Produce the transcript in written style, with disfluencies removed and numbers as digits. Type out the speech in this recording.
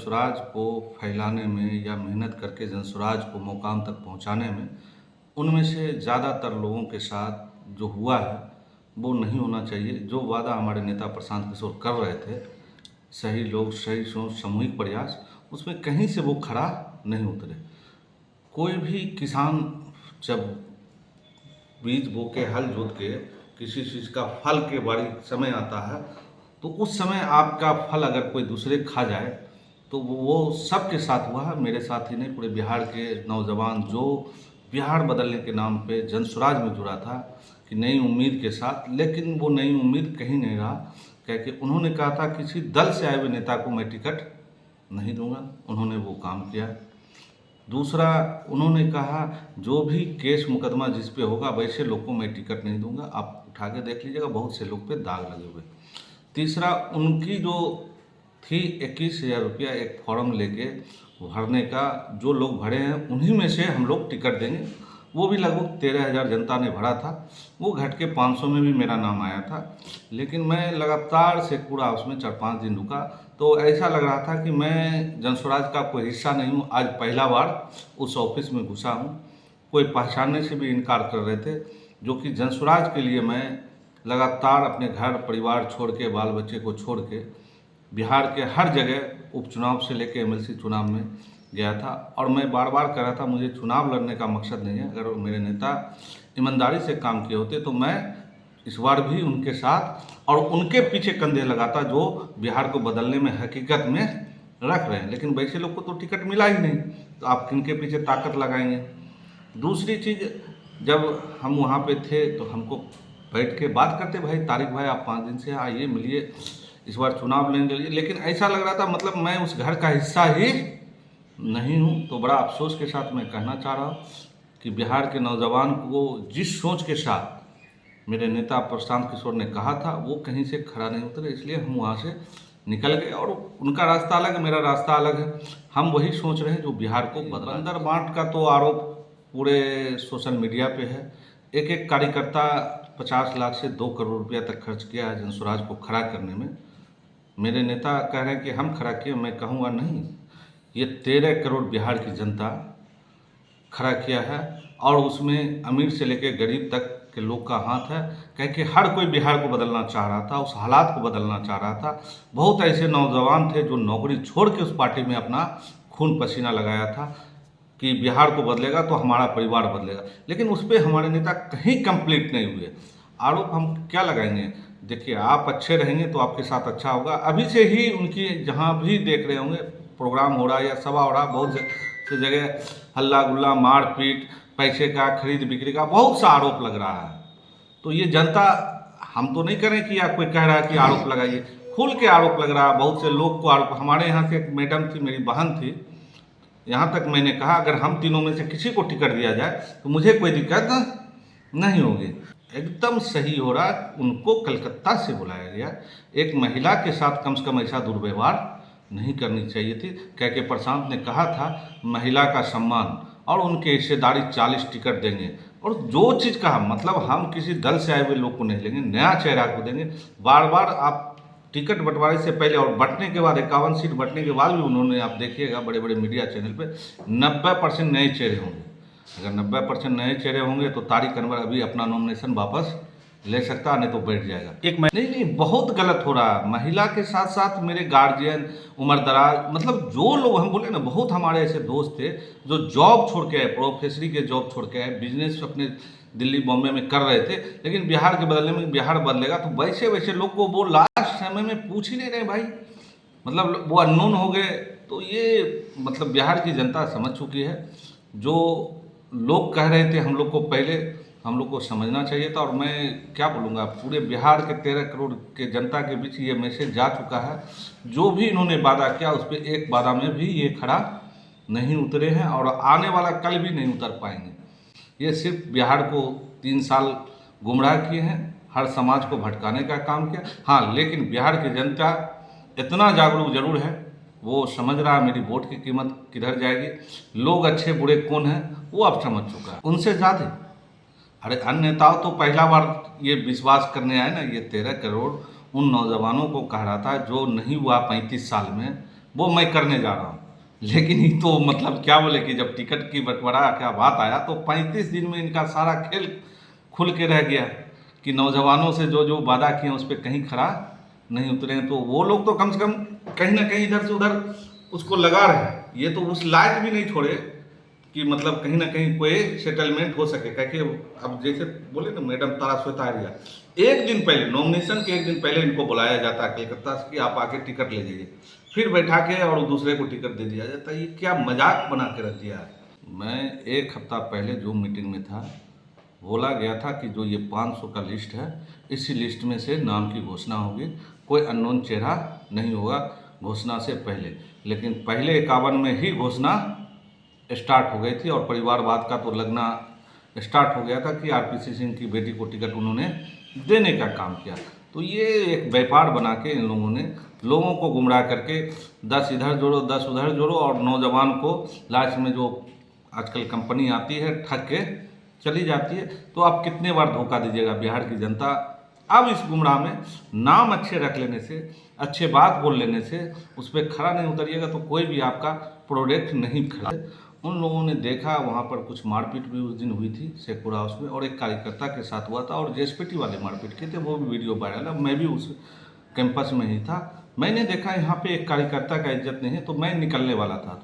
जनसुराज को फैलाने में या मेहनत करके जनसुराज को मुकाम तक पहुंचाने में उनमें से ज़्यादातर लोगों के साथ जो हुआ है वो नहीं होना चाहिए। जो वादा हमारे नेता प्रशांत किशोर कर रहे थे, सही लोग, सही सोच, सामूहिक प्रयास, उसमें कहीं से वो खरा नहीं उतरे। कोई भी किसान जब बीज बो के हल जोत के किसी चीज़ का फल के बारी समय आता है तो उस समय आपका फल अगर कोई दूसरे खा जाए तो वो सबके साथ हुआ है। मेरे साथ ही नहीं, पूरे बिहार के नौजवान जो बिहार बदलने के नाम पे जनसुराज में जुड़ा था कि नई उम्मीद के साथ, लेकिन वो नई उम्मीद कहीं नहीं रहा। क्योंकि उन्होंने कहा था किसी दल से आए हुए नेता को मैं टिकट नहीं दूंगा, उन्होंने वो काम किया। दूसरा, उन्होंने कहा जो भी केस मुकदमा जिस पे होगा वैसे लोग को मैं टिकट नहीं दूंगा, आप उठा के देख लीजिएगा, बहुत से लोग पे दाग लगे हुए। तीसरा, उनकी जो थी 21,000 रुपया एक फॉर्म लेके भरने का, जो लोग भरे हैं उन्हीं में से हम लोग टिकट देंगे। वो भी लगभग 13,000 जनता ने भरा था, वो घट के 500 में भी मेरा नाम आया था। लेकिन मैं लगातार से पूरा उसमें 4-5 दिन रुका तो ऐसा लग रहा था कि मैं जनसुराज का कोई हिस्सा नहीं हूँ। आज पहला बार उस ऑफिस में घुसा हूँ। कोई पहचानने से भी इनकार कर रहे थे, जो कि जनसुराज के लिए मैं लगातार अपने घर परिवार छोड़ के, बाल बच्चे को छोड़ के बिहार के हर जगह उपचुनाव से लेकर एमएलसी चुनाव में गया था। और मैं बार बार कह रहा था मुझे चुनाव लड़ने का मकसद नहीं है। अगर मेरे नेता ईमानदारी से काम किए होते तो मैं इस बार भी उनके साथ और उनके पीछे कंधे लगाता जो बिहार को बदलने में हकीकत में रख रहे हैं। लेकिन वैसे लोग को तो टिकट मिला ही नहीं, तो आप किनके पीछे ताकत लगाएंगे। दूसरी चीज़, जब हम वहाँ पे थे तो हमको बैठ के बात करते, भाई तारिक भाई आप 5 दिन से आइए, मिलिए, इस बार चुनाव लेने के लिए। लेकिन ऐसा लग रहा था मतलब मैं उस घर का हिस्सा ही नहीं हूँ। तो बड़ा अफसोस के साथ मैं कहना चाह रहा हूँ कि बिहार के नौजवान को जिस सोच के साथ मेरे नेता प्रशांत किशोर ने कहा था वो कहीं से खड़ा नहीं उतरे, इसलिए हम वहाँ से निकल गए। और उनका रास्ता अलग है, मेरा रास्ता अलग है। हम वही सोच रहे हैं जो बिहार को बदला। अंदर बांट का तो आरोप पूरे सोशल मीडिया पे है। एक एक कार्यकर्ता 50 लाख से 2 करोड़ रुपया तक खर्च किया है जनसुराज को खड़ा करने में। मेरे नेता कह रहे हैं कि हम खड़ा किए, मैं कहूँगा नहीं, ये 13 करोड़ बिहार की जनता खड़ा किया है। और उसमें अमीर से लेकर गरीब तक के लोग का हाथ है, क्योंकि हर कोई बिहार को बदलना चाह रहा था, उस हालात को बदलना चाह रहा था। बहुत ऐसे नौजवान थे जो नौकरी छोड़ के उस पार्टी में अपना खून पसीना लगाया था कि बिहार को बदलेगा तो हमारा परिवार बदलेगा। लेकिन उस पर हमारे नेता कहीं कंप्लीट नहीं हुए। आरोप हम क्या लगाएंगे? देखिए, आप अच्छे रहेंगे तो आपके साथ अच्छा होगा। अभी से ही उनकी जहाँ भी देख रहे होंगे प्रोग्राम हो रहा है या सभा हो रहा है, बहुत से जगह हल्ला गुल्ला, मारपीट, पैसे का खरीद बिक्री का बहुत सा आरोप लग रहा है। तो ये जनता, हम तो नहीं करें कि या कोई कह रहा है कि आरोप लगाइए, खुल के आरोप लग रहा है। बहुत से लोग को आरोप, हमारे यहाँ से एक मैडम थी, मेरी बहन थी, यहाँ तक मैंने कहा अगर हम तीनों में से किसी को टिकट दिया जाए तो मुझे कोई दिक्कत नहीं होगी। एकदम सही हो रहा है। उनको कलकत्ता से बुलाया गया, एक महिला के साथ कम से कम ऐसा दुर्व्यवहार नहीं करनी चाहिए थी। क्योंकि प्रशांत ने कहा था महिला का सम्मान और उनके हिस्सेदारी 40 टिकट देंगे। और जो चीज़ कहा, मतलब हम किसी दल से आए हुए लोग को नहीं लेंगे, नया चेहरा को देंगे। बार बार आप टिकट बंटवारे से पहले और बंटने के बाद 51 सीट बंटने के बाद भी उन्होंने, आप देखिएगा बड़े बड़े मीडिया चैनल पे 90% नए चेहरे होंगे। अगर 90% नए चेहरे होंगे तो तारिक अनवर अभी अपना नॉमिनेशन वापस ले सकता, नहीं तो बैठ जाएगा। नहीं, बहुत गलत हो रहा है। महिला के साथ साथ मेरे गार्जियन, उम्रदराज, मतलब जो लोग हम बोले ना, बहुत हमारे ऐसे दोस्त थे जो जॉब छोड़ के आए, प्रोफेसरी के जॉब छोड़ के आए, बिजनेस अपने दिल्ली बॉम्बे में कर रहे थे। लेकिन बिहार के बदलने में बिहार बदलेगा तो वैसे वैसे लोग को वो लास्ट समय में पूछ ही नहीं रहे भाई, मतलब वो अननोन हो गए। तो ये मतलब बिहार की जनता समझ चुकी है। जो लोग कह रहे थे हम लोग को पहले, हम लोग को समझना चाहिए था। और मैं क्या बोलूँगा, पूरे बिहार के 13 करोड़ के जनता के बीच ये मैसेज जा चुका है। जो भी इन्होंने वादा किया उस पर एक वादा में भी ये खड़ा नहीं उतरे हैं और आने वाला कल भी नहीं उतर पाएंगे। ये सिर्फ बिहार को 3 साल गुमराह किए हैं, हर समाज को भटकाने का काम किया। हाँ, लेकिन बिहार की जनता इतना जागरूक जरूर है, वो समझ रहा है मेरी वोट की कीमत किधर जाएगी। लोग अच्छे बुरे कौन हैं वो अब समझ चुका है, उनसे ज़्यादा। अरे अन्य नेताओं तो पहला बार ये विश्वास करने आए ना, ये 13 करोड़ उन नौजवानों को कह रहा था जो नहीं हुआ 35 साल में, वो मैं करने जा रहा हूँ। लेकिन ये तो मतलब क्या बोले कि जब टिकट की बंटवारा का बात आया तो 35 दिन में इनका सारा खेल खुल के रह गया कि नौजवानों से जो जो वादा किए उस पर कहीं खरा नहीं उतरे हैं। तो वो लोग तो कम से कम कहीं ना कहीं इधर से उधर उसको लगा रहे हैं, ये तो उस लायक भी नहीं छोड़े कि मतलब कहीं ना कहीं कोई सेटलमेंट हो सके। क्योंकि अब जैसे बोले ना मैडम तारा श्वेता आर्या, एक दिन पहले नॉमिनेशन के एक दिन पहले इनको बुलाया जाता है कलकत्ता से कि आप आके टिकट ले जाइए, फिर बैठा के और दूसरे को टिकट दे दिया जाता है। ये क्या मजाक बना के रख दिया है। मैं एक हफ्ता पहले जूम मीटिंग में था, बोला गया था कि जो ये 500 का लिस्ट है, इसी लिस्ट में से नाम की घोषणा होगी, कोई अननोन चेहरा नहीं होगा घोषणा से पहले। लेकिन पहले 51 में ही घोषणा स्टार्ट हो गई थी और परिवारवाद का तो लगना स्टार्ट हो गया था कि आरपीसी सिंह की बेटी को टिकट उन्होंने देने का काम किया। तो ये एक व्यापार बना के इन लोगों ने लोगों को गुमराह करके 10 इधर जोड़ो 10 उधर जोड़ो, और नौजवान को लास्ट में जो आजकल कंपनी आती है ठग के चली जाती है। तो आप कितने बार धोखा दीजिएगा बिहार की जनता। अब इस गुमराह में नाम अच्छे रख लेने से, अच्छे बात बोल लेने से उस पर खरा नहीं उतरिएगा तो कोई भी आपका प्रोडक्ट नहीं खड़ा। उन लोगों ने देखा, वहाँ पर कुछ मारपीट भी उस दिन हुई थी शेखपुरा हाउस में, और एक कार्यकर्ता के साथ हुआ था, और जेएसपीटी वाले मारपीट किए थे, वो भी वीडियो वायरल है। मैं भी उस कैंपस में ही था, मैंने देखा यहाँ पे एक कार्यकर्ता का इज्जत नहीं है, तो मैं निकलने वाला था।